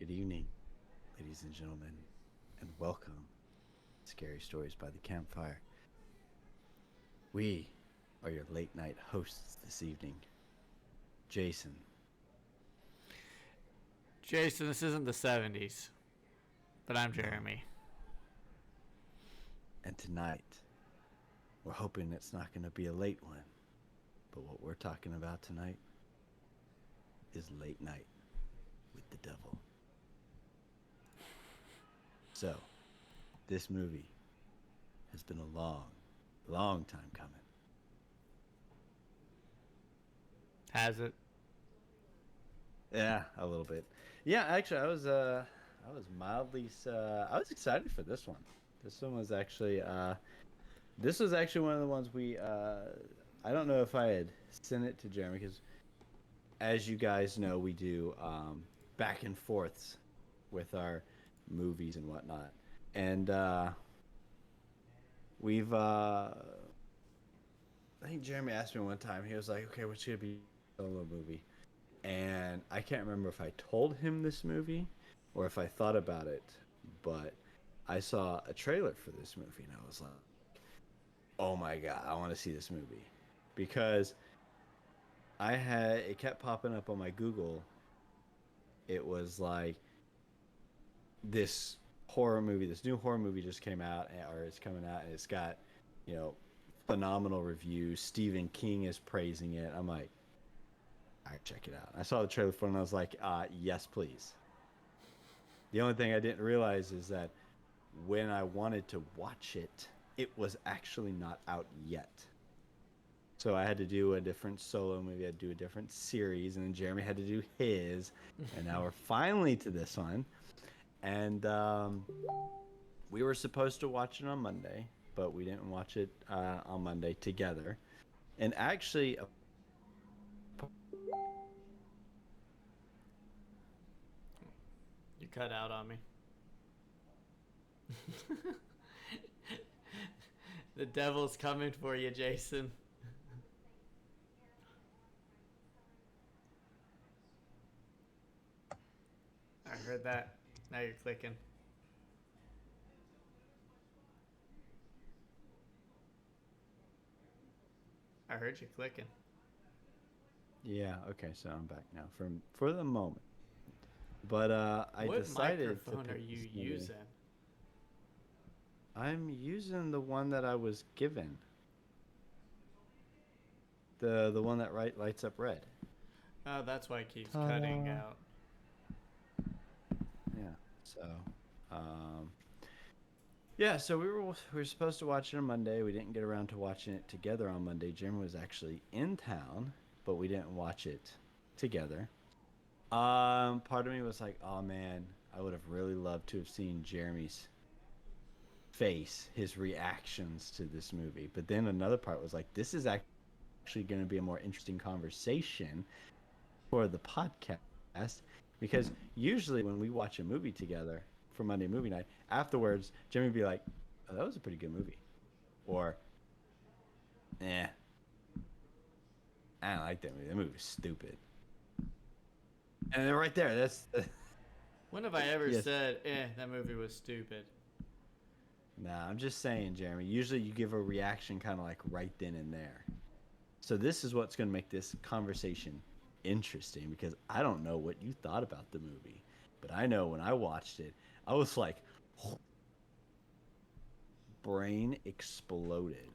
Good evening, ladies and gentlemen, and welcome to Scary Stories by the Campfire. We are your late night hosts this evening. Jason, Jason, this isn't the 70s, but I'm no, Jeremy. and tonight, we're hoping it's not going to be a late one, but what we're talking about tonight is Late Night with the Devil. So, this movie has been a long time coming. Has it? Yeah, a little bit. Yeah, actually, I was mildly I was excited for this one. This one was actually this was actually one of the ones we I don't know if I had sent it to Jeremy because as you guys know, we do back and forths with our movies and whatnot. And we've I think Jeremy asked me one time. He was like, "Okay, what's gonna be a solo movie?" And I can't remember if I told him this movie or if I thought about it, but I saw a trailer for this movie and I was like, "Oh my god, I want to see this movie." Because it kept popping up on my Google. It was like this this new horror movie just came out or it's coming out and it's got, you know, phenomenal reviews. Stephen King is praising it. I'm like, I check it out. I saw the trailer for it and I was like, yes, please. The only thing I didn't realize is that when I wanted to watch it, it was actually not out yet. So I had to do a different solo movie. I had to do a different series, and then Jeremy had to do his. And now we're finally to this one. And we were supposed to watch it on Monday, but we didn't watch it on Monday together. And actually, You cut out on me. The devil's coming for you, Jason. I heard that. Now you're clicking. I heard you clicking. yeah, okay, so I'm back now for the moment. But I What decided to microphone are pick you this movie. using? I'm using the one that I was given. The one that lights up red. Oh, that's why it keeps cutting Ta-da. out. Yeah. So, um, yeah. So we were supposed to watch it on Monday. We didn't get around to watching it together on Monday. Jim was actually in town, but we didn't watch it together. Part of me was like, oh man, I would have really loved to have seen Jeremy's face, his reactions to this movie. But then another part was like, this is actually going to be a more interesting conversation for the podcast because usually when we watch a movie together for Monday movie night, afterwards, Jimmy would be like, oh, that was a pretty good movie. Or, eh, I don't like that movie. That movie was stupid. And then right there, that's When have I ever yes. said, that movie was stupid? Nah, I'm just saying, Jeremy. Usually you give a reaction kind of like right then and there. So this is what's going to make this conversation interesting because I don't know what you thought about the movie, but I know when I watched it, I was like, brain exploded.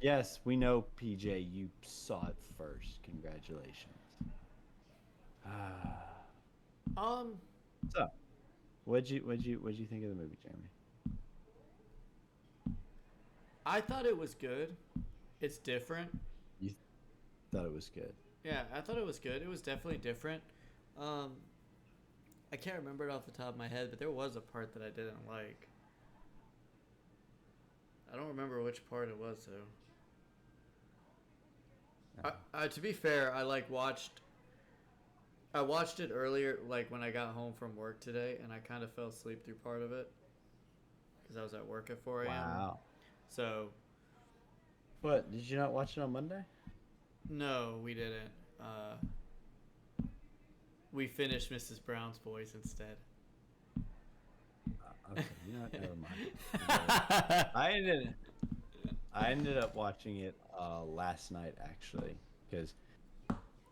Yes, we know, PJ, you saw it first. Congratulations. Um, So, what'd you think of the movie, Jeremy? I thought it was good. It's different. You thought it was good. Yeah, I thought it was good. It was definitely different. Um, I can't remember it off the top of my head, but there was a part that I didn't like. I don't remember which part it was though. To be fair, I watched it earlier, like when I got home from work today, and I kind of fell asleep through part of it because I was at work at 4 a.m. Wow. So What? Did you not watch it on Monday? no, we didn't. Uh, we finished Mrs. Brown's Boys instead. Okay, you know what? Never mind. I ended up watching it last night actually because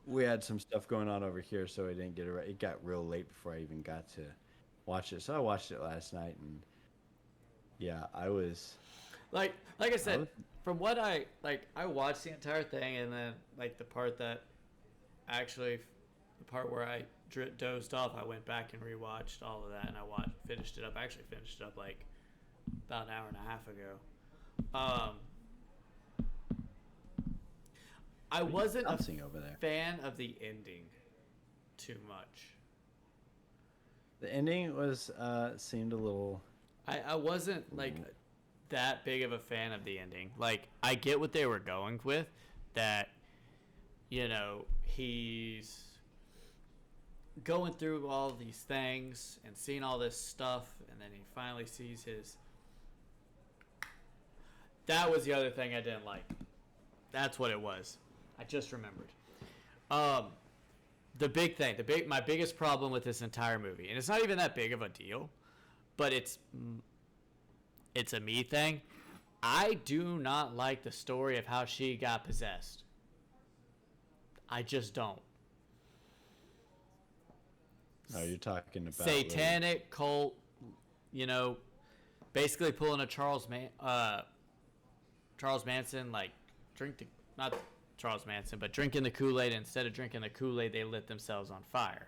we had some stuff going on over here, so I didn't get it. It got real late before I even got to watch it. So I watched it last night, and yeah, I was. Like I said, from what I watched the entire thing, and then like the part where I dozed off, I went back and rewatched all of that, and finished it up. I actually finished it up like about an hour and a half ago. I wasn't a over there. fan of the ending too much. The ending was seemed a little. I wasn't like that big of a fan of the ending. Like, I get what they were going with, that, you know, he's going through all these things and seeing all this stuff, and then he finally sees his. That was the other thing I didn't like. That's what it was. I just remembered. The big thing, my biggest problem with this entire movie, and it's not even that big of a deal, but it's a me thing. I do not like the story of how she got possessed. I just don't. Oh, you're talking about satanic cult, you know, basically pulling a Charles Manson, like not Charles Manson, but drinking the Kool-Aid. Instead of drinking the Kool-Aid, they lit themselves on fire.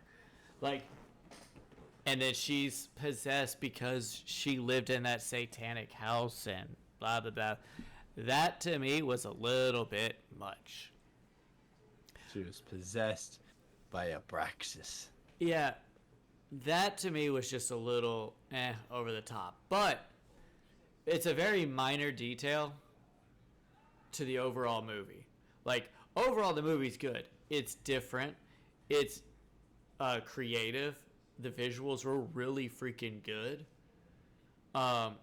Like, and then she's possessed because she lived in that satanic house and blah, blah, blah. That, to me, was a little bit much. She was possessed by Abraxas. Yeah, that, to me, was just a little over the top. But it's a very minor detail to the overall movie. Like, overall, the movie's good. It's different. It's creative. The visuals were really freaking good. I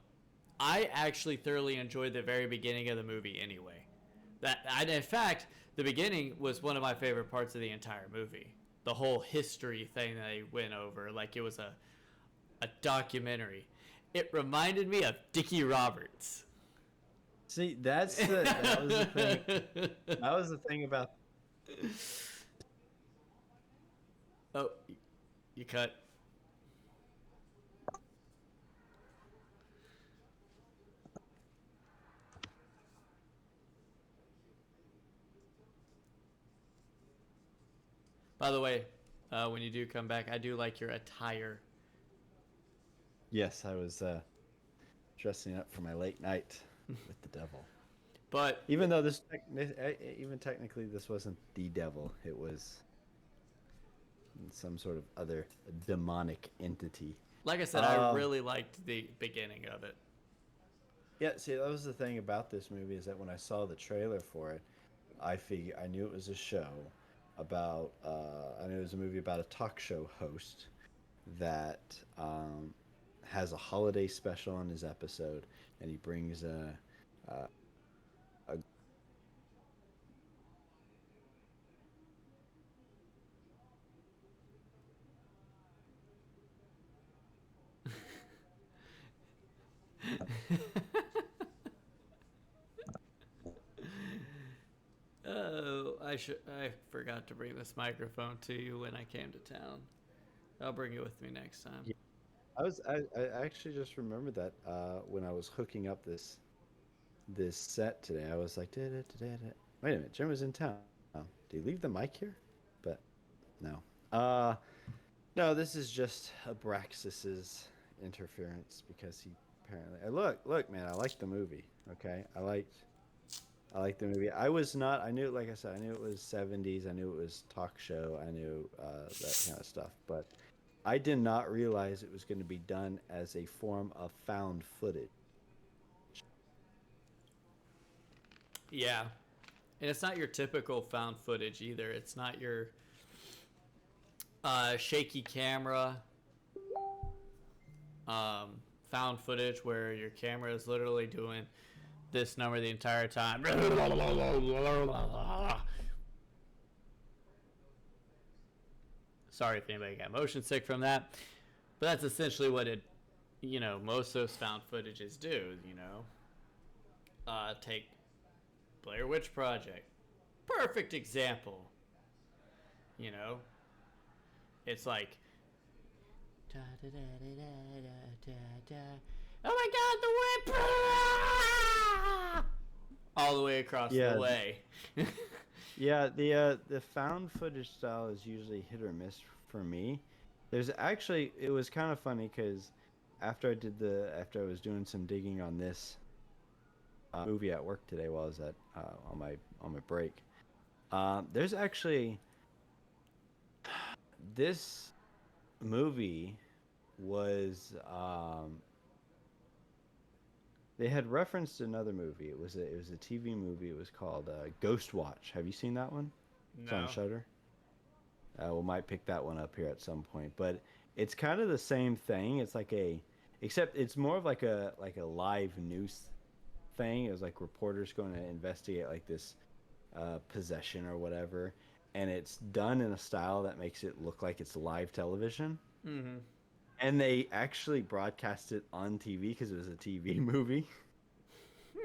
actually thoroughly enjoyed the very beginning of the movie anyway. In fact, the beginning was one of my favorite parts of the entire movie. The whole history thing that they went over, like it was a documentary. It reminded me of Dickie Roberts. See, that was the thing. That was the thing about. Oh, you cut. By the way, when you do come back, I do like your attire. Yes, I was dressing up for my late night with the devil. But even though even technically this wasn't the devil, it was some sort of other demonic entity. Like I said, I really liked the beginning of it. Yeah, see, that was the thing about this movie, is that when I saw the trailer for it, I knew it was a show about. I knew it was a movie about a talk show host that has a holiday special on his episode, and he brings a Oh, I forgot to bring this microphone to you when I came to town. I'll bring it with me next time. Yeah. I actually just remembered that when I was hooking up this set today, I was like, wait a minute, Jim was in town. Did he leave the mic here? But no. No, this is just Abraxas's interference, because he apparently. Look, man, I liked the movie. Okay, I liked the movie. I knew, like I said, I knew it was 70s. I knew it was talk show. I knew that kind of stuff. But I did not realize it was going to be done as a form of found footage. Yeah. And it's not your typical found footage either. It's not your shaky camera found footage where your camera is literally doing this number the entire time. Sorry if anybody got motion sick from that. But that's essentially what it, most of those found footages do, Take Blair Witch Project. Perfect example. You know? It's like, oh my god, the whip! All the way across the Yeah, way. yeah. The found footage style is usually hit or miss for me. There's actually it was kind of funny because after I was doing some digging on this movie at work today while I was at on my break. There's actually this movie was they had referenced another movie. It was a TV movie. It was called Ghost Watch. Have you seen that one? It's on No. Shudder. We might pick that one up here at some point, but it's kind of the same thing. It's like except it's more of like a live news thing. It was like reporters going to investigate like this possession or whatever, and it's done in a style that makes it look like it's live television. Mm-hmm. And they actually broadcast it on TV because it was a TV movie,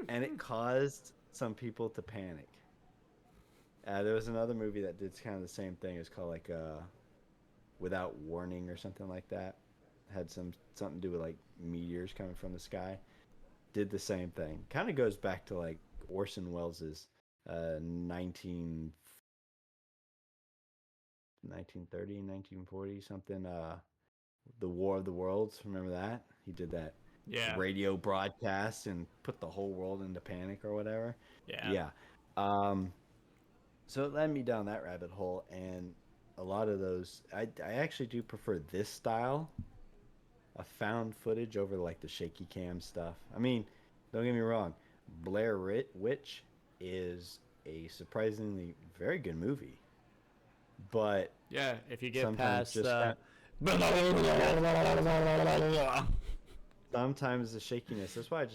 and it caused some people to panic. There was another movie that did kind of the same thing. It's called like Without Warning or something like that. Had something to do with like meteors coming from the sky. Did the same thing. Kind of goes back to like Orson Welles's 1930, 1940 something. The War of the Worlds. Remember that? He did that Yeah. radio broadcast and put the whole world into panic or whatever. Yeah. Yeah. Um, so it led me down that rabbit hole, and a lot of those, I actually do prefer this style of found footage over like the shaky cam stuff. I mean, don't get me wrong, Blair Witch is a surprisingly very good movie, but Yeah, if you get sometimes past just the. yeah, sometimes the shakiness. That's why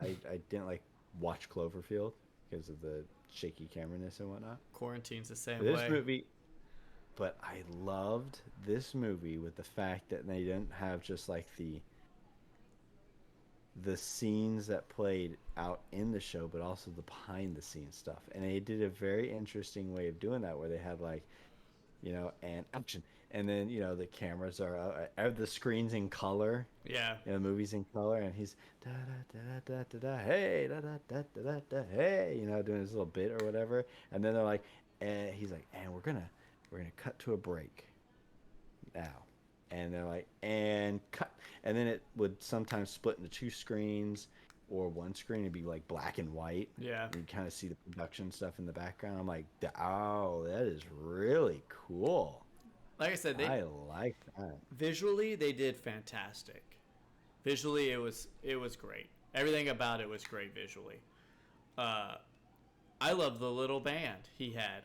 I didn't like watch Cloverfield because of the shaky cameraness and whatnot. Quarantine's the same But this way. movie, but I loved this movie with the fact that they didn't have just like the scenes that played out in the show, but also the behind the scenes stuff. And they did a very interesting way of doing that, where they had like, and action, and then the cameras are the screens in color, Yeah. the movie's in color, and he's da da da da da da hey da da da da da da hey, doing his little bit or whatever, and then they're like, and he's like, and we're gonna cut to a break now, and they're like, and cut, and then it would sometimes split into two screens, or one screen would be like black and white, Yeah. and you kind of see the production stuff in the background. I'm like, oh, that is really cool. Like I said, they I like that. visually they did fantastic. Visually, it was great. Everything about it was great visually. Uh, I love the little band he had.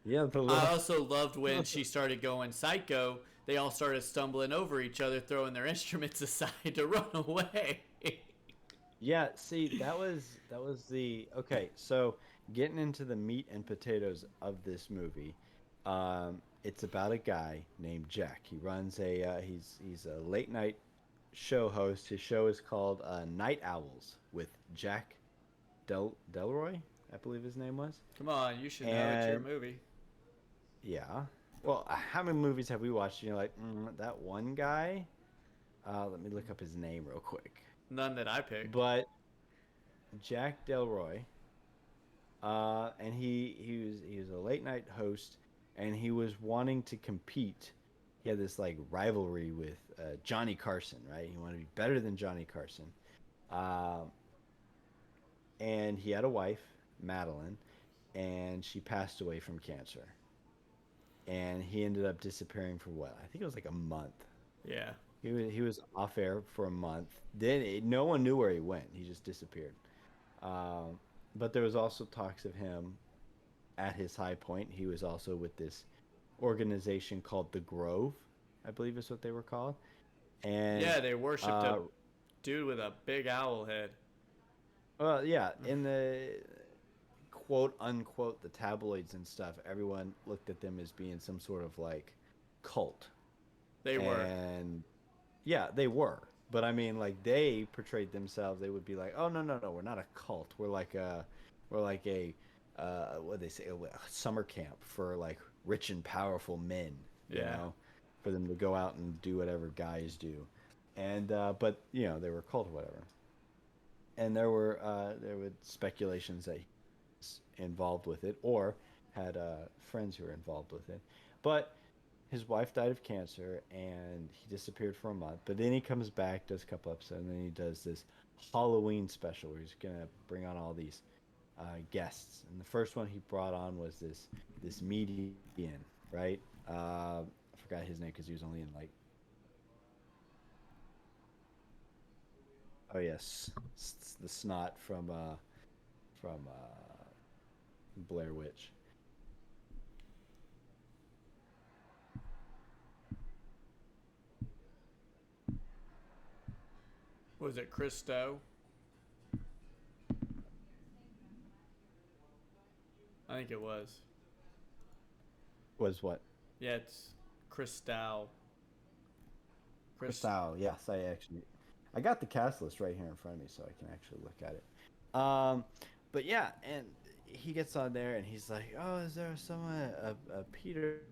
Yeah, the I little. also loved when she started going psycho. They all started stumbling over each other, throwing their instruments aside to run away. Yeah, see, that was the okay. So getting into the meat and potatoes of this movie, it's about a guy named Jack. He runs he's a late night show host. His show is called Nightowls with Jack Delroy, I believe his name was. Come on, you should know it's your And movie. yeah, well, how many movies have we watched? And you're like, that one guy. Let me look up his name real quick. None that I picked. But Jack Delroy, and he was a late night host, and he was wanting to compete. He had this like rivalry with Johnny Carson, right? He wanted to be better than Johnny Carson, um, and he had a wife, Madeline, and she passed away from cancer, and he ended up disappearing for what? I think it was like a month. Yeah. He was off air for a month. Then no one knew where he went. He just disappeared. Um, but there was also talks of him at his high point. He was also with this organization called the Grove, I believe is what they were called. And Yeah, they worshipped a dude with a big owl head. well, yeah, in the quote unquote the tabloids and stuff, everyone looked at them as being some sort of like cult, They were. and yeah, they were. But I mean, like they portrayed themselves. They would be like, "Oh no, no, no, we're not a cult. we're like a, what they say, a summer camp for like rich and powerful men. You Yeah. know, for them to go out and do whatever guys do." And but they were a cult or whatever. And there were speculations that he was involved with it or had friends who were involved with it. But his wife died of cancer and he disappeared for a month. But then he comes back, does a couple episodes, and then he does this Halloween special where he's gonna bring on all these guests. And the first one he brought on was this median, right? I forgot his name because he was only in like, oh yes, the snot from Blair Witch. Was it Christo? I think it was. Was what? Yeah, it's Christo. Chris. Crystal, yes, I got the cast list right here in front of me, so I can actually look at it. But yeah, and he gets on there and he's like, "Oh, is there someone a Peter?"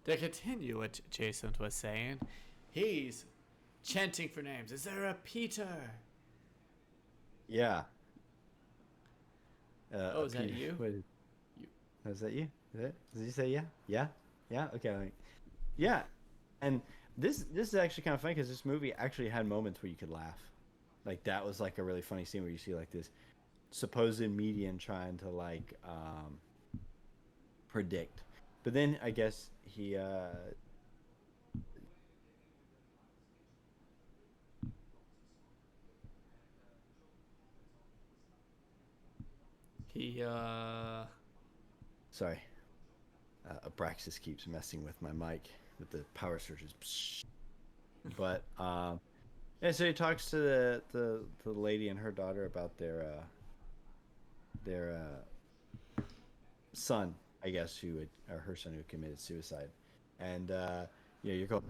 To continue what Jason was saying, he's chanting for names. Is there a Peter? Yeah. Oh, A is that Peter. you? What is, You. is that you? Is it? Did you say yeah? Yeah. Yeah. Okay. Yeah. And this is actually kind of funny because this movie actually had moments where you could laugh. Like that was like a really funny scene where you see like this supposed median trying to like predict. But then I guess He sorry, Abraxas keeps messing with my mic with the power surges. But yeah, so he talks to the lady and her daughter about their son, I guess, or her son who committed suicide, and yeah, you're going.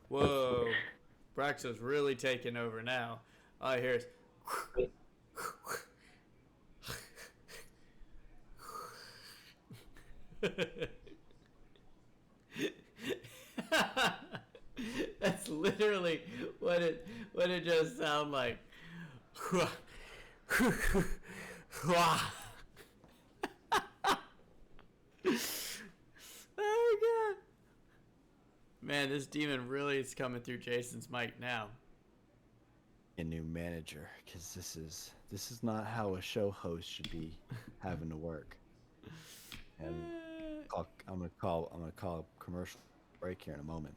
Whoa. Braxo's really taking over now. All I hear is. That's literally what it just sounds like. Oh god. Man, this demon really is coming through Jason's mic now. A new manager, because this is not how a show host should be having to work. And I'm gonna call a commercial break here in a moment.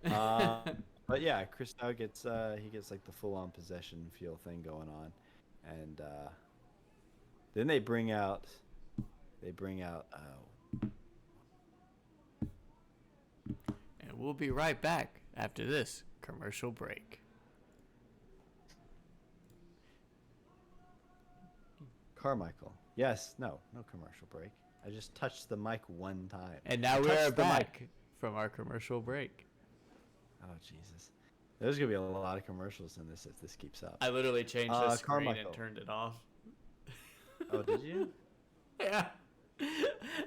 Uh, but yeah, Christo gets he gets like the full on possession feel thing going on, and then they bring out And we'll be right back after this commercial break. Carmichael. Yes, no commercial break. I just touched the mic one time. And I now we are touched the mic. back from our commercial break. Oh Jesus, there's gonna be a lot of commercials in this if this keeps up. I literally changed the screen Carmichael. and turned it off. Oh, did you? Yeah.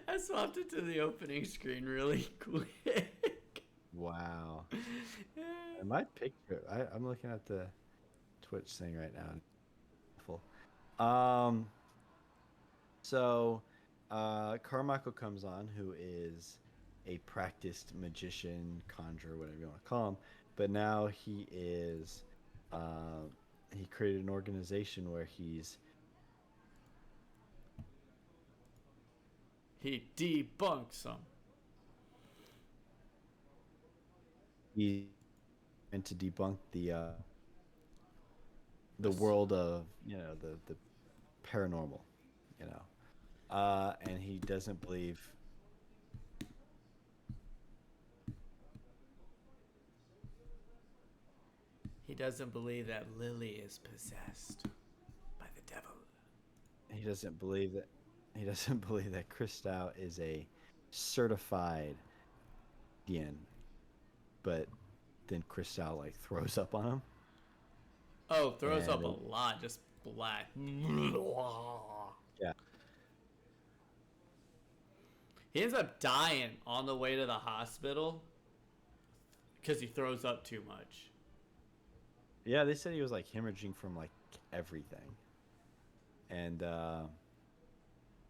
I swapped it to the opening screen really quick. Wow. And my picture, I'm looking at the Twitch thing right now. Full. So, Carmichael comes on, who is a practiced magician, conjurer, whatever you want to call him. But now he created an organization where He debunks them. he's meant to debunk the world of the paranormal, you know, and he doesn't believe He doesn't believe that Lily is possessed by the devil. He doesn't believe that. He doesn't believe that Christou is a certified Guardian, but then Christou like throws up on him. Oh, throws up And a lot, just black. yeah, He ends up dying on the way to the hospital because he throws up too much. yeah. They said he was like hemorrhaging from like everything, and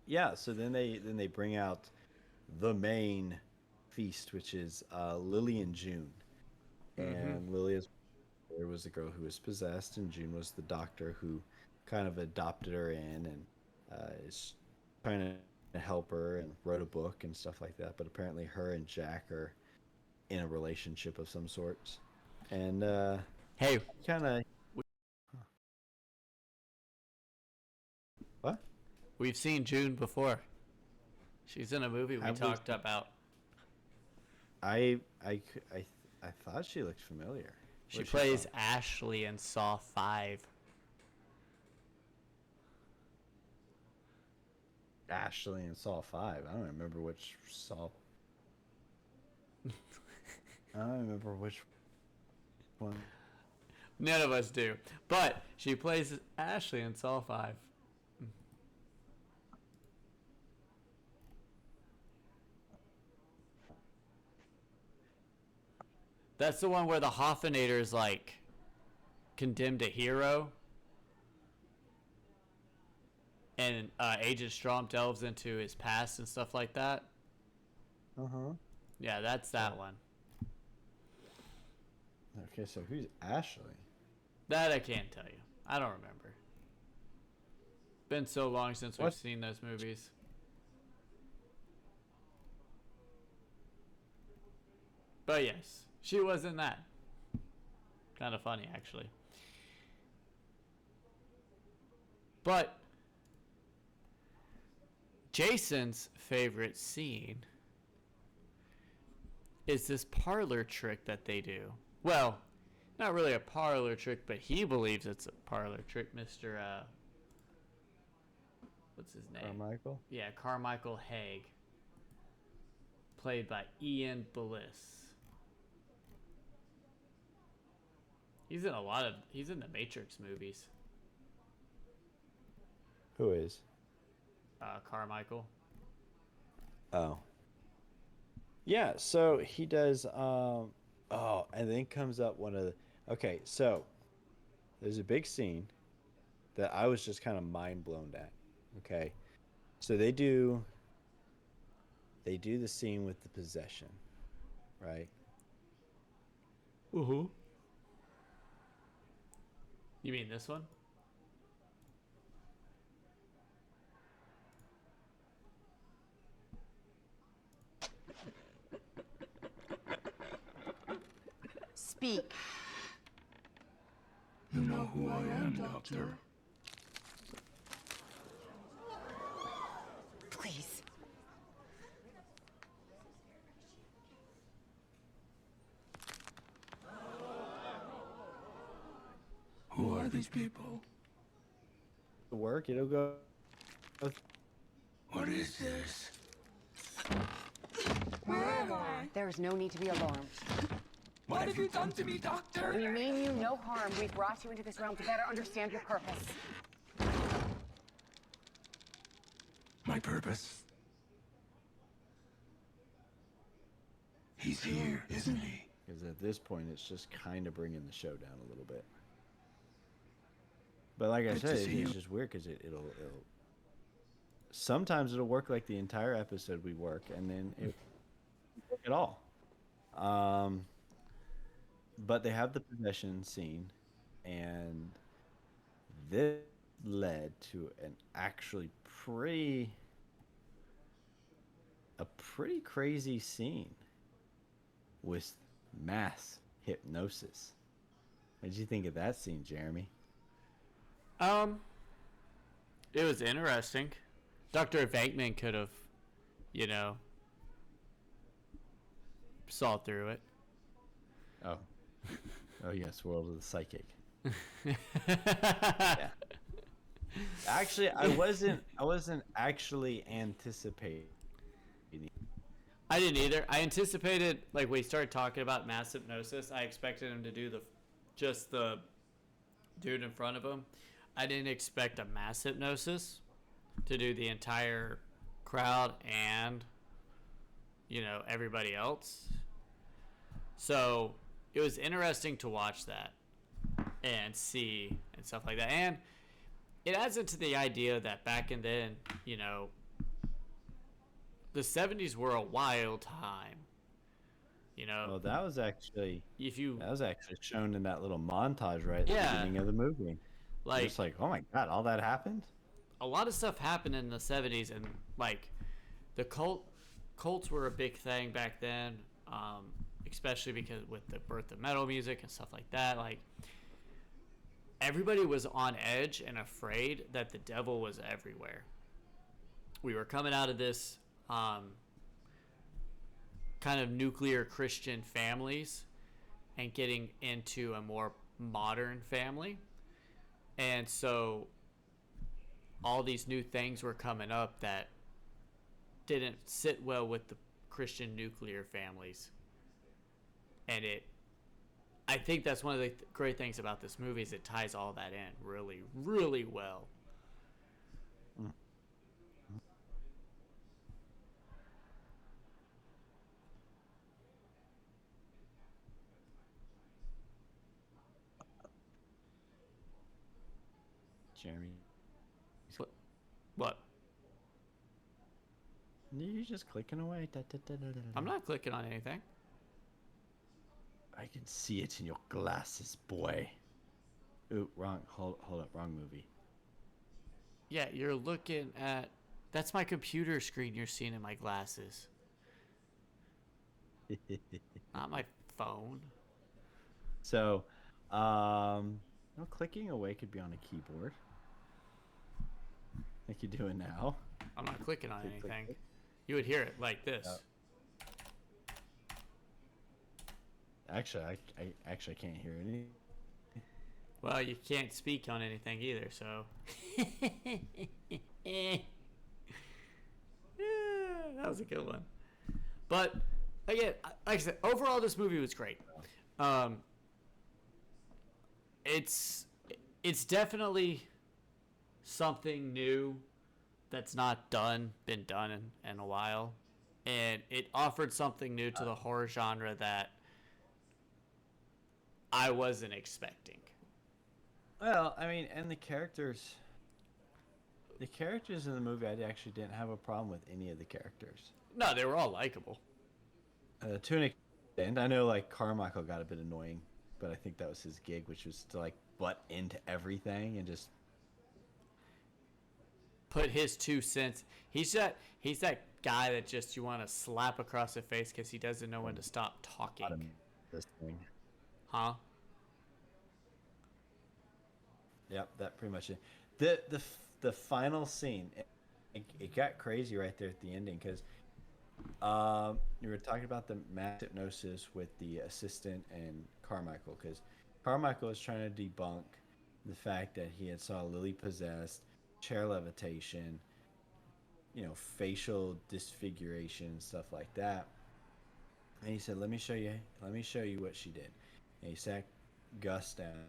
yeah. So then they bring out the main feast, which is Lily and June, Mm-hmm. and Lily is there was the girl who was possessed, and June was the doctor who kind of adopted her in and is trying to help her and wrote a book and stuff like that. But apparently, her and Jack are in a relationship of some sorts, and Hey, kind of what? we've seen June before. She's in a movie we Have we? talked about. I I I I thought she looked familiar. She Where's she plays from? Ashley in Saw 5. Ashley in Saw 5. I don't remember which Saw. I don't remember which one. None of us do. But she plays Ashley in Saw 5. That's the one where the Hoffenator's like condemned a hero, and Agent Strom delves into his past and stuff like that. Uh huh. Yeah, that's that one. Okay, so who's Ashley? That I can't tell you. I don't remember. Been so long since we've What? seen those movies. But yes, she was in that. Kind of funny, actually. But Jason's favorite scene is this parlor trick that they do. Well, not really a parlor trick, but he believes it's a parlor trick, Mr. What's his name? Carmichael? Yeah, Carmichael Haig, played by Ian Bliss. He's in the Matrix movies. Who is? Carmichael. Oh. Yeah, so he does and then comes up one of the okay, so there's a big scene that I was just kind of mind blown at. Okay. So they do the scene with the possession, right? Uh-huh. You mean this one? Speak. You know who I am, Doctor. Please. Who are these people? Work, it'll go. What is this? Where am I? There is no need to be alarmed. What have you done to me, Doctor? We mean you no harm. We've brought you into this realm to better understand your purpose. My purpose? He's here, isn't he? Because at this point, it's just kind of bringing the show down a little bit. But like I Good to said, see it's you. just weird because it'll sometimes it'll work like the entire episode we work, and then it won't work at all. But they have the possession scene, and this led to an actually pretty crazy scene with mass hypnosis. What did you think of that scene, Jeremy? It was interesting. Dr. Venkman could have, you know, saw through it. Oh, Oh yes, World of the Psychic. Yeah. Actually, I wasn't actually anticipating. I didn't either. I anticipated, like, when he started talking about mass hypnosis, I expected him to do just the dude in front of him. I didn't expect a mass hypnosis to do the entire crowd and, everybody else. So it was interesting to watch that and see and stuff like that. And it adds into the idea that back in then, the 70s were a wild time. Well, If you, that was actually shown in that little montage right at the yeah, beginning of the movie. like, Just like, oh my god, all that happened? a lot of stuff happened in the 70s, and like the cults were a big thing back then, especially because with the birth of metal music and stuff like that. Like, everybody was on edge and afraid that the devil was everywhere. We were coming out of this kind of nuclear Christian families and getting into a more modern family. And so all these new things were coming up that didn't sit well with the Christian nuclear families. And I think that's one of the great things about this movie is it ties all that in really, really well. Jeremy. What? You're just clicking away. I'm not clicking on anything. I can see it in your glasses, boy. Ooh, wrong. Hold up, wrong movie. Yeah, you're looking at... That's my computer screen you're seeing in my glasses. Not my phone. So, clicking away could be on a keyboard. Like you're doing now. I'm not clicking on Click, anything. click. You would hear it like this. Actually, I actually can't hear any. Well, you can't speak on anything either, so. Yeah, that was a good one. But again, like I said, overall this movie was great. It's definitely something new that's not been done in a while, and it offered something new to the horror genre that I wasn't expecting. Well, I mean, and the characters in the movie, I actually didn't have a problem with any of the characters. No, they were all likable. To an extent, I know like Carmichael got a bit annoying, but I think that was his gig, which was to like butt into everything and just put his 2 cents. He's that guy that just you want to slap across the face because he doesn't know when to stop talking. This thing. Huh? Yep, that pretty much it. The final scene, it got crazy right there at the ending because you were talking about the mass hypnosis with the assistant and Carmichael because Carmichael was trying to debunk the fact that he had saw Lily possessed, chair levitation, facial disfiguration, stuff like that. And he said, let me show you what she did. And he sat Gus down.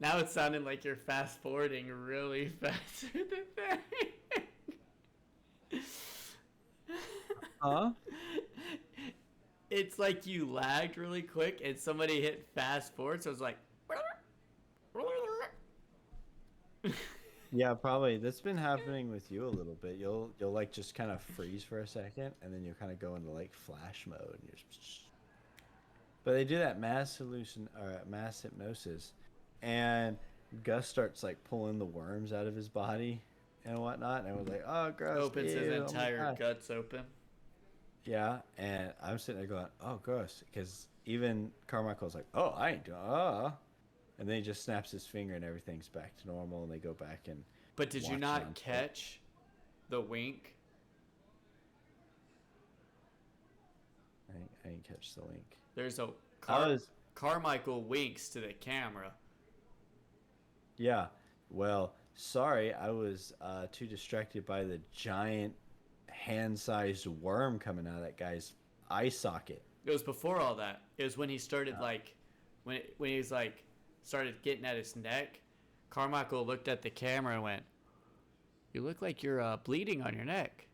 Now it's sounding like you're fast forwarding really fast. Huh? It's like you lagged really quick and somebody hit fast forward, so it's like. Yeah, probably. That's been happening with you a little bit. You'll like just kind of freeze for a second, and then you'll kind of go into like flash mode. And you're just... But they do that mass hypnosis, and Gus starts like pulling the worms out of his body and whatnot, and I was like, "Oh, gross!" Opens his ew, entire guts open. Yeah, and I'm sitting there going, "Oh, gross," because even Carmichael's like, "Oh, I ain't doing." and then he just snaps his finger and everything's back to normal, and they go back and But did you watch it not on tape. catch the wink? I didn't catch the link. There's a I was Carmichael winks to the camera. Yeah. Well, sorry, I was too distracted by the giant hand-sized worm coming out of that guy's eye socket. It was before all that. It was when he started like, when he was like, started getting at his neck. Carmichael looked at the camera and went, "You look like you're bleeding on your neck."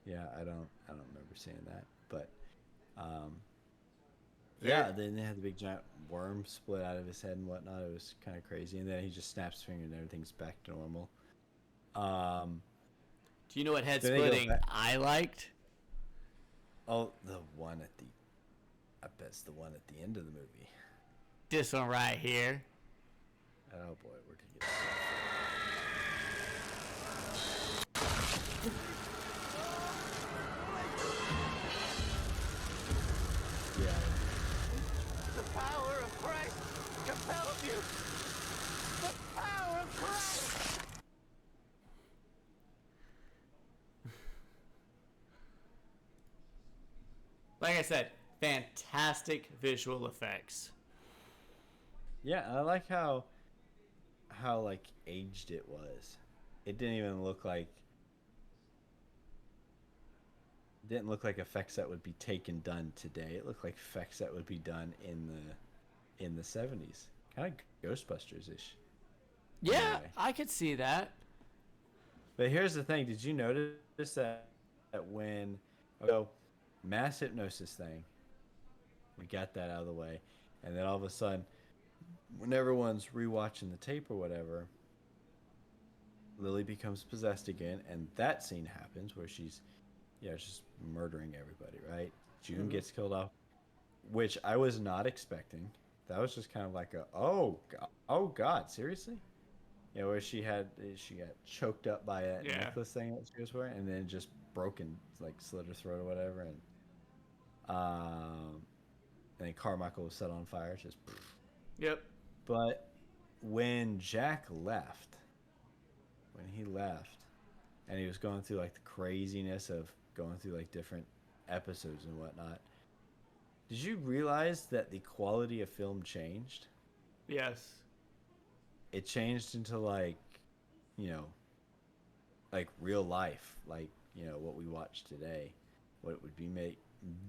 Yeah, I don't remember seeing that, but yeah, then they had the big giant worm split out of his head and whatnot. It was kind of crazy, and then he just snaps his finger and everything's back to normal. Do you know what head Then they go splitting back- I liked? Oh, the one at the, I bet it's the one at the end of the movie. This one right here. Oh boy, we're gonna get. Yeah. The power of Christ compels you. The power of Christ. Like I said, fantastic visual effects. Yeah, I like how like aged it was. It didn't look like effects that would be done today. It looked like effects that would be done in the 70s. Kind of Ghostbusters-ish. Yeah, Anyway. I could see that. But here's the thing, did you notice that when mass hypnosis thing, we got that out of the way, and then all of a sudden when everyone's rewatching the tape or whatever, Lily becomes possessed again, and that scene happens where she's just murdering everybody, right? June gets killed off, which I was not expecting. That was just kind of like oh god, seriously? Where she got choked up by that Yeah. necklace thing that she was wearing, and then just broken, like slit her throat or whatever, and then Carmichael was set on fire, just. Yep. But when Jack left, and he was going through like the craziness of going through like different episodes and whatnot, did you realize that the quality of film changed? Yes. It changed into like real life, like what we watch today, what it would be made,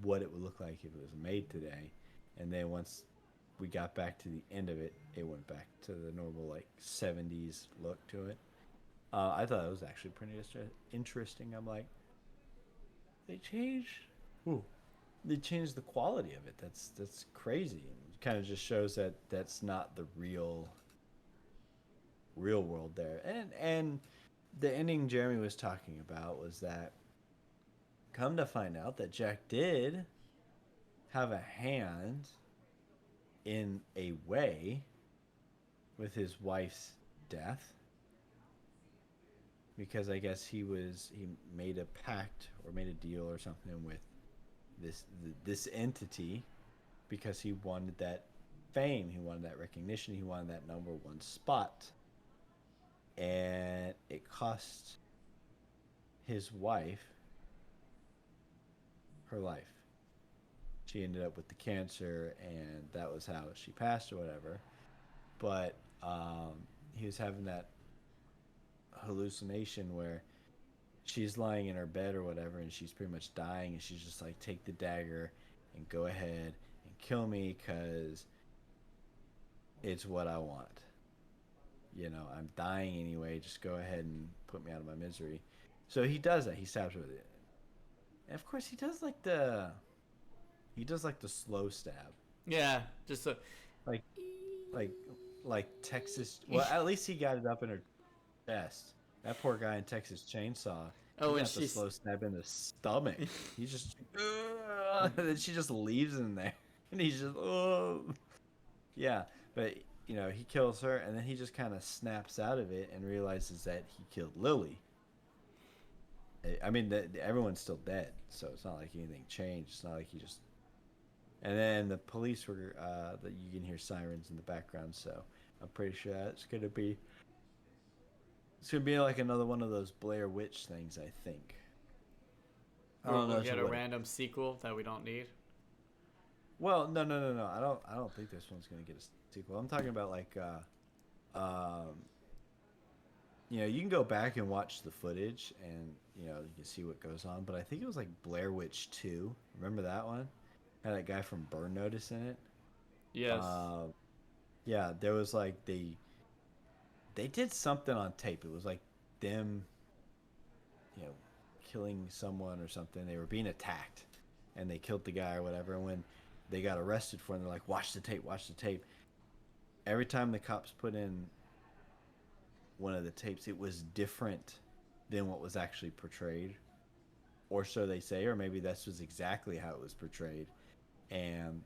what it would look like if it was made today, and then once we got back to the end of it, it went back to the normal like 70s look to it. I thought it was actually pretty interesting. I'm like, they changed the quality of it. That's crazy. It kind of just shows that that's not the real world there. And the ending Jeremy was talking about was that, come to find out that Jack did have a hand in a way with his wife's death, because I guess he made a pact or made a deal or something with this entity, because he wanted that fame, he wanted that recognition, he wanted that number one spot, and it cost his wife her life. She ended up with the cancer, and that was how she passed or whatever. But he was having that hallucination where she's lying in her bed or whatever, and she's pretty much dying, and she's just like, take the dagger and go ahead and kill me, because it's what I want. I'm dying anyway, just go ahead and put me out of my misery. So he does that. He stabs her with it. And of course he does like the slow stab. Yeah, just a Like Texas. Well, at least he got it up in her chest. That poor guy in Texas Chainsaw. Oh, he and got the she's slow stab in the stomach. He's just, and then she just leaves him there, and he's just, yeah. But he kills her, and then he just kind of snaps out of it and realizes that he killed Lily. I mean, everyone's still dead, so it's not like anything changed. It's not like he just And then the police were that you can hear sirens in the background. So I'm pretty sure it's gonna be like another one of those Blair Witch things. I think. I Or don't know we'll get a what. random sequel that we don't need. Well, no. I don't think this one's gonna get a sequel. I'm talking about like, um, you can go back and watch the footage, and you can see what goes on. But I think it was like Blair Witch 2. Remember that one? Had that guy from Burn Notice in it. Yes. Yeah, there was like they did something on tape. It was like them, you know, killing someone or something. They were being attacked, and they killed the guy or whatever. And when they got arrested for it, they're like, watch the tape, watch the tape. Every time the cops put in one of the tapes, it was different than what was actually portrayed, or so they say, or maybe this was exactly how it was portrayed. And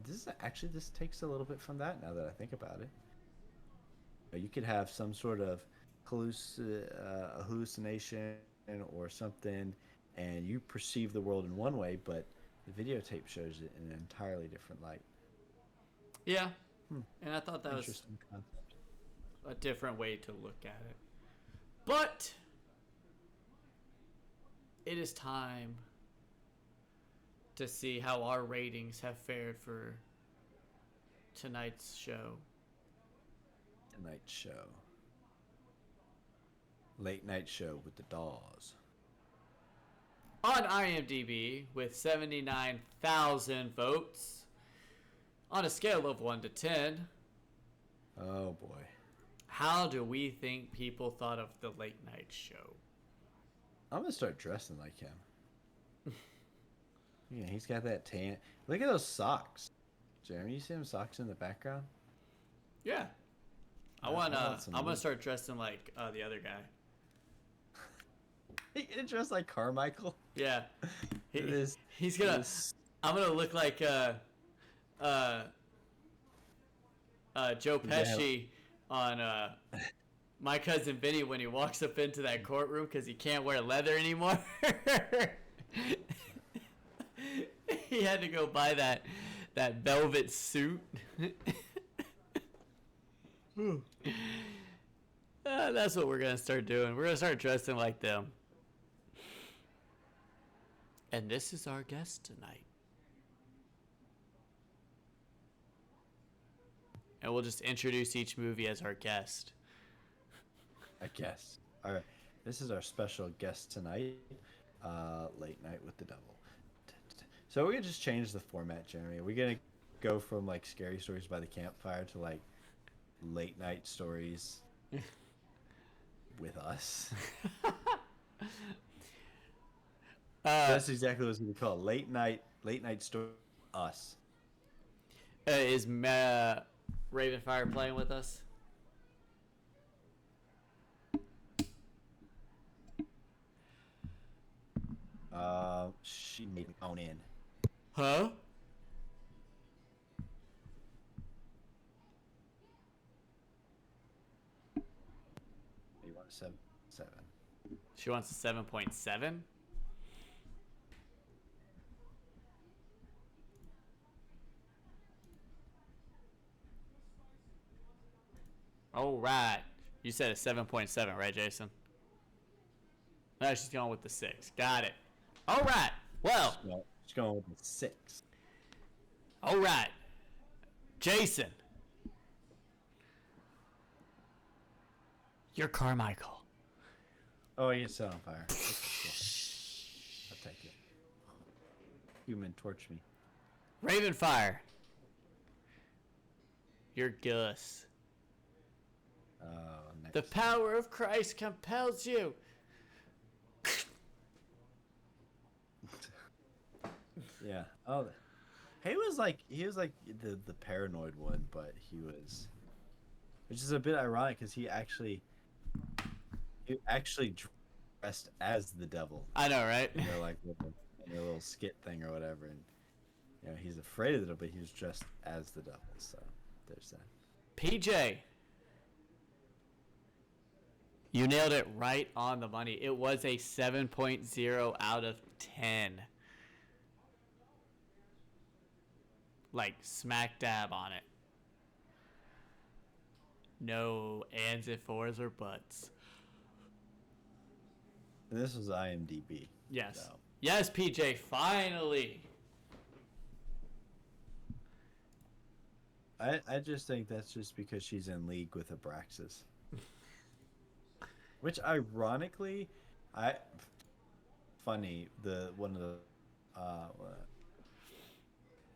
this takes a little bit from that now that I think about it. You could have some sort of hallucination or something, and you perceive the world in one way, but the videotape shows it in an entirely different light. Yeah. And I thought that was Interesting concept. a different way to look at it. But it is time to see how our ratings have fared for tonight's show. Night show. Late night show with the Dawes. On IMDb with 79,000 votes. On a scale of 1 to 10, Oh boy. how do we think people thought of the late night show? I'm gonna start dressing like him. Yeah, he's got that tan. Look at those socks. Jeremy, you see them socks in the background? Yeah. I want some I'm gonna loot. start dressing like the other guy. He gonna dress like Carmichael. Yeah. It is. He's gonna. I'm gonna look like Joe Pesci on My Cousin Vinny when he walks up into that courtroom because he can't wear leather anymore. He had to go buy that velvet suit. That's what we're gonna start doing. We're gonna start dressing like them. And this is our guest tonight. And we'll just introduce each movie as our guest. I guess. All right. This is our special guest tonight. Late Night with the Devil. So we're gonna just change the format, Jeremy. We're gonna go from like scary stories by the campfire to like late night stories with us. That's exactly what it's gonna be called. Late night story us. Is Ravenfire playing with us? She made me phone in. Huh? You want a 7? She wants a 7.7? All right. You said a 7.7, right, Jason? No, she's going with the 6. Got it. All right. Well, No, she's going with a 6. all right. Jason. You're Carmichael. Oh, you set on fire. I'll take it. Human torch me. Ravenfire. You're Gus. Oh, nice. The power of Christ compels you. Yeah. Oh, he was like the paranoid one, but which is a bit ironic because he actually dressed as the devil. I know, right? Like with a little skit thing or whatever, and he's afraid of it, but he was dressed as the devil. So there's that. PJ. You nailed it right on the money. It was a 7.0 out of 10. like smack dab on it. No ands, if, ors, or buts. And this was IMDb. Yes. So. Yes, PJ, finally. I just think that's just because she's in league with Abraxas. Which ironically, funny, one of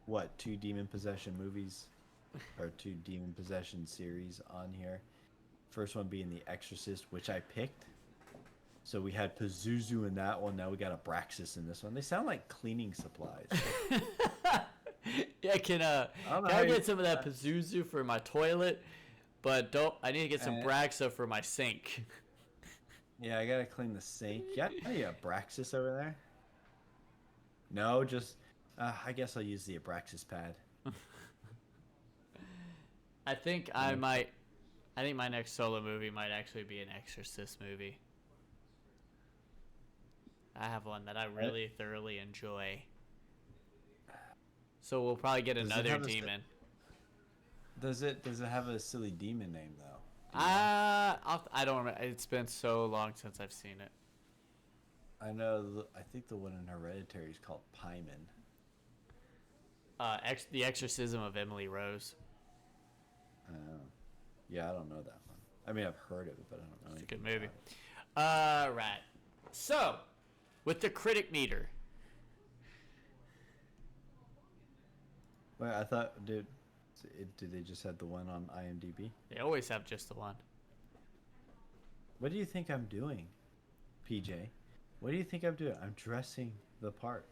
the two demon possession movies or 2 demon possession series on here. First one being The Exorcist, which I picked. So we had Pazuzu in that one. Now we got Abraxas in this one. They sound like cleaning supplies. Yeah, can I get some of that Pazuzu for my toilet? But I need to get some Braxa for my sink. Yeah, I gotta clean the sink. Yeah, Abraxas over there. No, just I guess I'll use the Abraxas pad. I think I think my next solo movie might actually be an Exorcist movie. I have one that I really thoroughly enjoy. So we'll probably get another demon. Does it have a silly demon name though? I don't remember. It's been so long since I've seen it. I know. I think the one in Hereditary is called Pyman. The Exorcism of Emily Rose. Yeah, I don't know that one. I mean, I've heard of it, but I don't know. It's a good movie. Right. So, with the critic meter. Wait, I thought, did they just have the one on IMDb? They always have just the one. What do you think I'm doing, PJ? What do you think I'm doing? I'm dressing the part.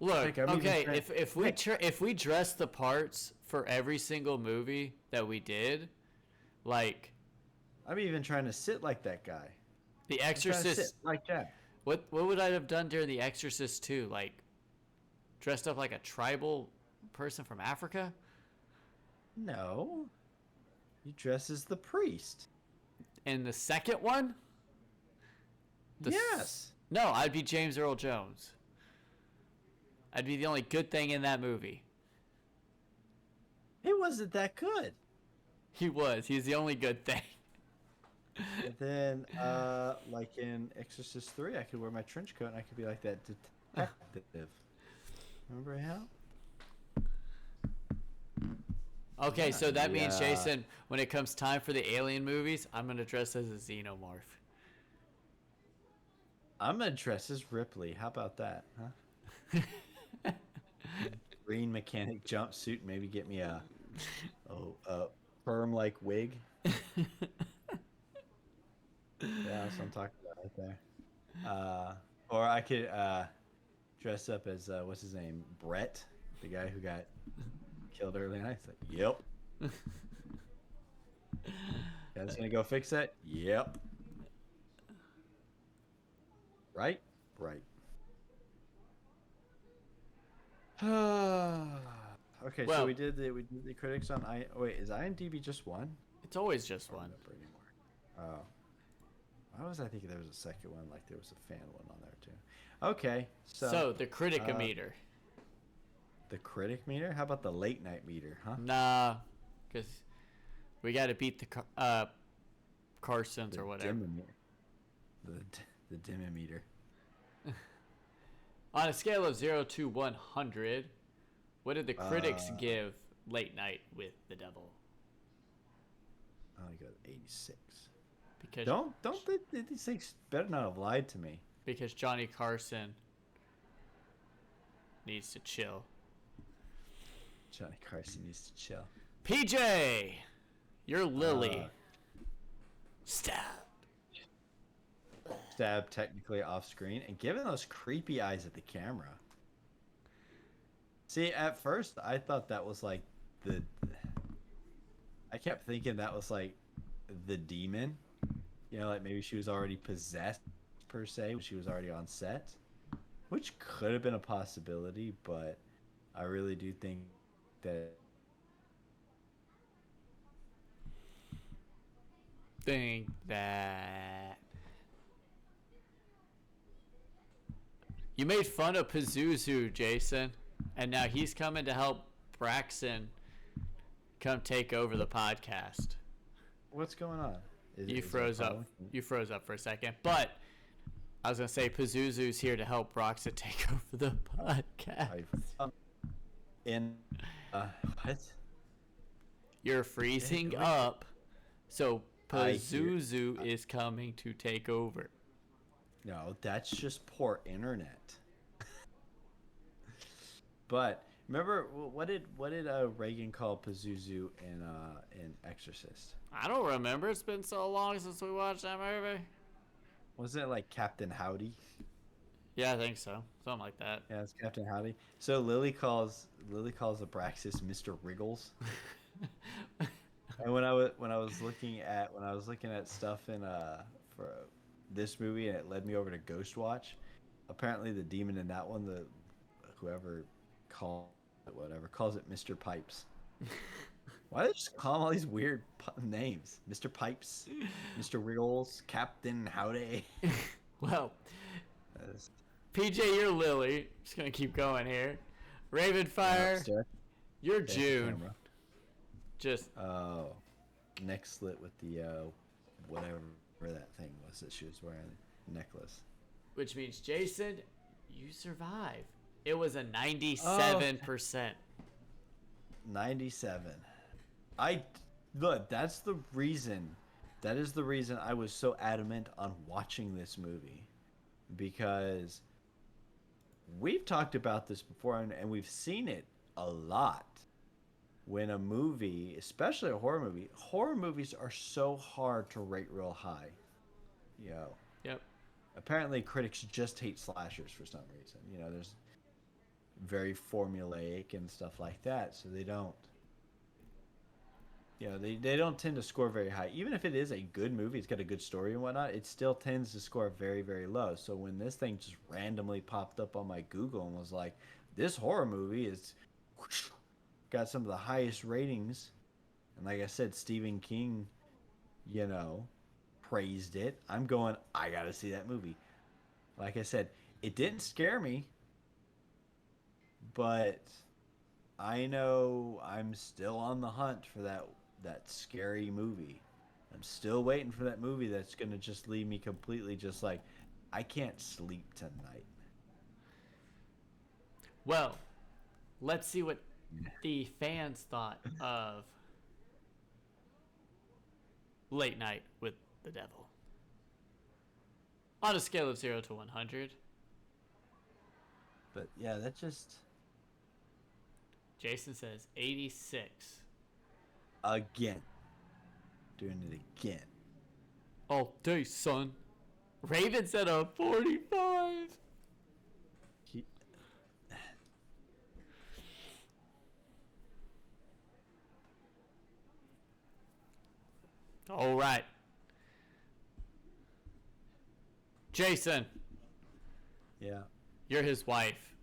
Look, okay, if we dress the parts for every single movie that we did, like, I'm even trying to sit like that guy. The Exorcist, like that. What would I have done during The Exorcist 2? Like, dressed up like a tribal person from Africa? No, you dress as the priest. In the second one? Yes. No, I'd be James Earl Jones. I'd be the only good thing in that movie. It wasn't that good. He was. He's the only good thing. And then, like in Exorcist 3, I could wear my trench coat and I could be like that detective. Remember how? Okay, so that means, Jason, when it comes time for the Alien movies, I'm going to dress as a xenomorph. I'm going to dress as Ripley. How about that, huh? Green mechanic jumpsuit. Maybe get me a perm-like wig. Yeah, that's what I'm talking about right there. Or I could dress up as, what's his name? Brett, the guy who got killed early night. Like, yep. Guys gonna go fix that? Yep. Right? Right. Okay, well, so we did the critics on wait, is IMDb just one? It's always just one. I don't remember anymore. Oh. Why was I thinking there was a second one, like there was a fan one on there too? Okay, so the critic-o-meter. The critic meter? How about the late night meter, huh? Nah, because we got to beat the Carsons or whatever. The dimimeter. On a scale of 0 to 100, what did the critics give Late Night with the Devil? I only got 86. Because these things better not have lied to me. Because Johnny Carson needs to chill. Johnny Carson needs to chill. PJ, you're Lily. Stab technically off screen, and giving those creepy eyes at the camera. See, at first I thought that was like I kept thinking that was like the demon. You know, like maybe she was already possessed per se when she was already on set, which could have been a possibility, but I really do think that you made fun of Pazuzu, Jason. And now he's coming to help Braxton come take over the podcast. What's going on? You froze up. You froze up for a second. But I was going to say Pazuzu's here to help Braxton take over the podcast. What? You're freezing up. So Pazuzu is coming to take over. No, that's just poor internet. But remember, what did Reagan call Pazuzu in Exorcist? I don't remember. It's been so long since we watched that movie. Wasn't it like Captain Howdy? Yeah, I think so. Something like that. Yeah, it's Captain Howdy. So Lily calls Abraxas Mr. Wriggles. And when I was looking at stuff for this movie, and it led me over to Ghost Watch. Apparently, the demon in that one, whoever calls it Mr. Pipes. Why do they just call him all these weird names? Mr. Pipes, Mr. Wriggles, Captain Howdy. Well, PJ, you're Lily. Just gonna keep going here. Ravenfire, you're June. Just neck slit with the whatever that thing was that she was wearing, necklace. Which means Jason, you survive. It was a 97%. 97. Look, that is the reason I was so adamant on watching this movie, because we've talked about this before, and we've seen it a lot. When a movie, especially a horror movies are so hard to rate real high. Yep. Apparently critics just hate slashers for some reason. There's very formulaic and stuff like that, so they don't they don't tend to score very high. Even if it is a good movie, it's got a good story and whatnot, it still tends to score very, very low. So when this thing just randomly popped up on my Google and was like, this horror movie is got some of the highest ratings, and like I said, Stephen King praised it, I'm going, I gotta see that movie. Like I said, it didn't scare me, but I know I'm still on the hunt for that scary movie. I'm still waiting for that movie that's gonna just leave me completely just like, I can't sleep tonight. Well, let's see what the fans thought of Late Night with the Devil. On a scale of 0 to 100. But yeah, that just... Jason says 86. Again. Doing it again. All day, son. Raven said a 45. All right. Jason. Yeah. You're his wife.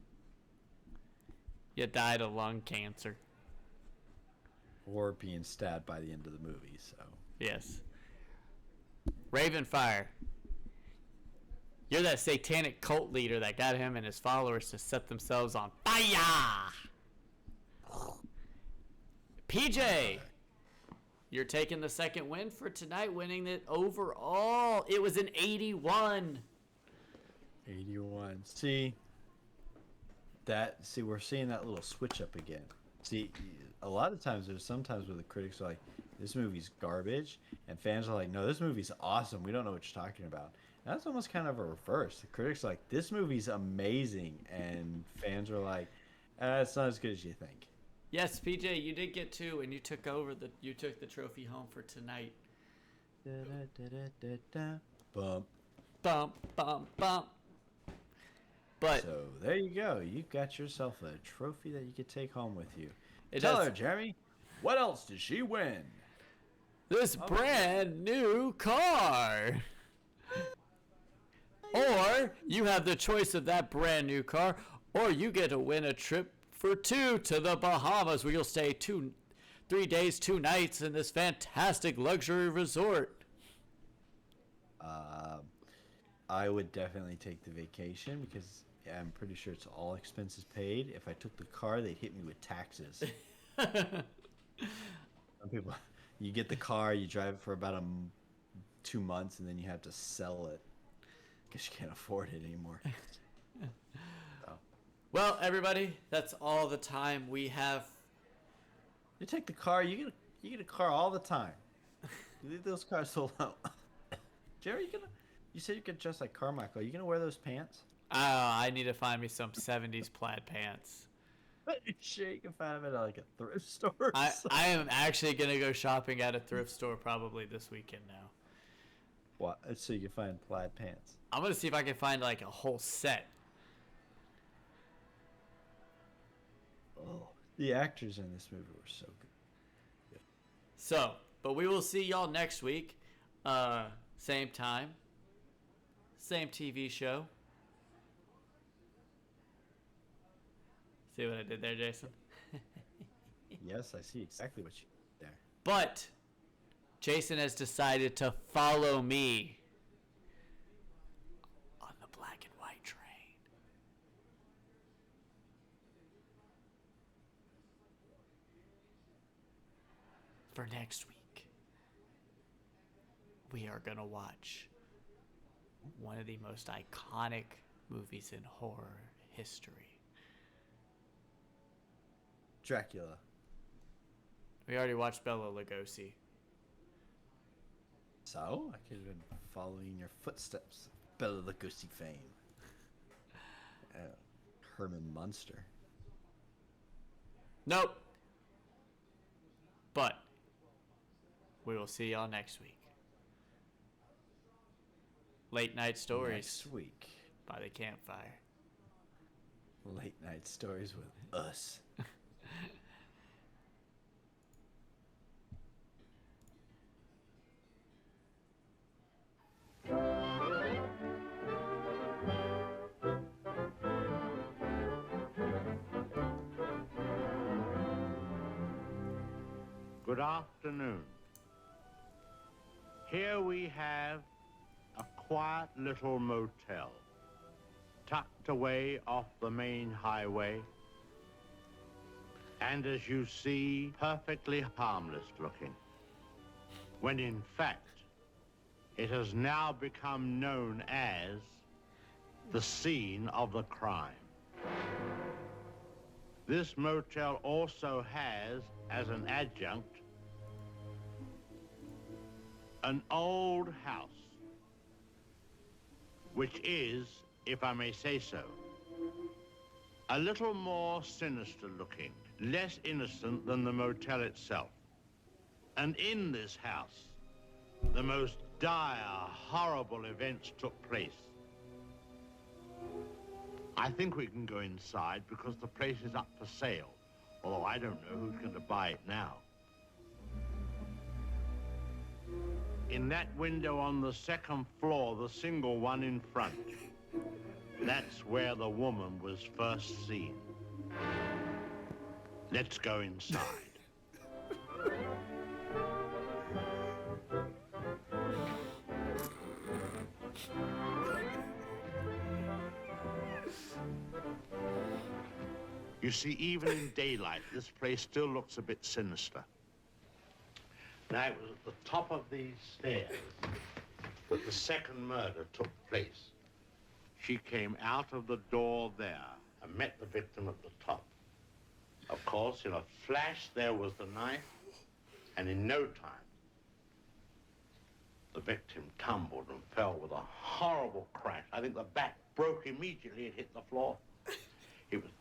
You died of lung cancer. Or being stabbed by the end of the movie, so. Yes. Ravenfire. You're that satanic cult leader that got him and his followers to set themselves on fire. PJ. You're taking the second win for tonight, winning it overall. It was an 81. 81. See, we're seeing that little switch up again. See, a lot of times, there's sometimes where the critics are like, this movie's garbage, and fans are like, no, this movie's awesome. We don't know what you're talking about. And that's almost kind of a reverse. The critics are like, this movie's amazing, and fans are like, it's not as good as you think. Yes, PJ, you did get 2, and you took the trophy home for tonight. Bump. Bump, bump, bump. But So there you go. You got yourself a trophy that you could take home with you. It Tell does. her, Jeremy, what else did she win? this brand new car. Or you have the choice of that brand new car, or you get to win a trip for 2 to the Bahamas, where you'll stay 3 days, 2 nights in this fantastic luxury resort. I would definitely take the vacation because I'm pretty sure it's all expenses paid. If I took the car, they'd hit me with taxes. Some people, you get the car, you drive it for about 2 months, and then you have to sell it because you can't afford it anymore. So, Well, everybody, that's all the time we have. you take the car, you get a car all the time. You leave those cars alone. Jerry, you said you could dress like Carmichael. Are you gonna wear those pants? I need to find me some 70s plaid pants. You sure you can find them at like a thrift store? Or I something? am actually going to go shopping at a thrift store probably this weekend now. What? So you can find plaid pants. I'm going to see if I can find like a whole set. Oh, the actors in this movie were so good. So, but we will see y'all next week. Same time. Same TV show. See what I did there, Jason? Yes, I see exactly what you did there. But Jason has decided to follow me on the black and white train. For next week, we are going to watch one of the most iconic movies in horror history. Dracula. We already watched Bela Lugosi. So I could have been following your footsteps. Bela Lugosi fame. Herman Munster. Nope. But we will see y'all next week. Late night stories Next week. by the campfire. Late night stories with us. Good afternoon. Here we have a quiet little motel, tucked away off the main highway, and as you see, perfectly harmless looking, when in fact, it has now become known as the scene of the crime. This motel also has, as an adjunct, an old house, which is, if I may say so, a little more sinister looking, less innocent than the motel itself. And in this house, the most dire, horrible events took place. I think we can go inside because the place is up for sale, although I don't know who's going to buy it now. In that window on the second floor, the single one in front, that's where the woman was first seen. Let's go inside. You see, even in daylight, this place still looks a bit sinister. Now, it was at the top of these stairs that the second murder took place. She came out of the door there and met the victim at the top. Of course, in a flash, there was the knife, and in no time, the victim tumbled and fell with a horrible crash. I think the back broke immediately. It hit the floor. It was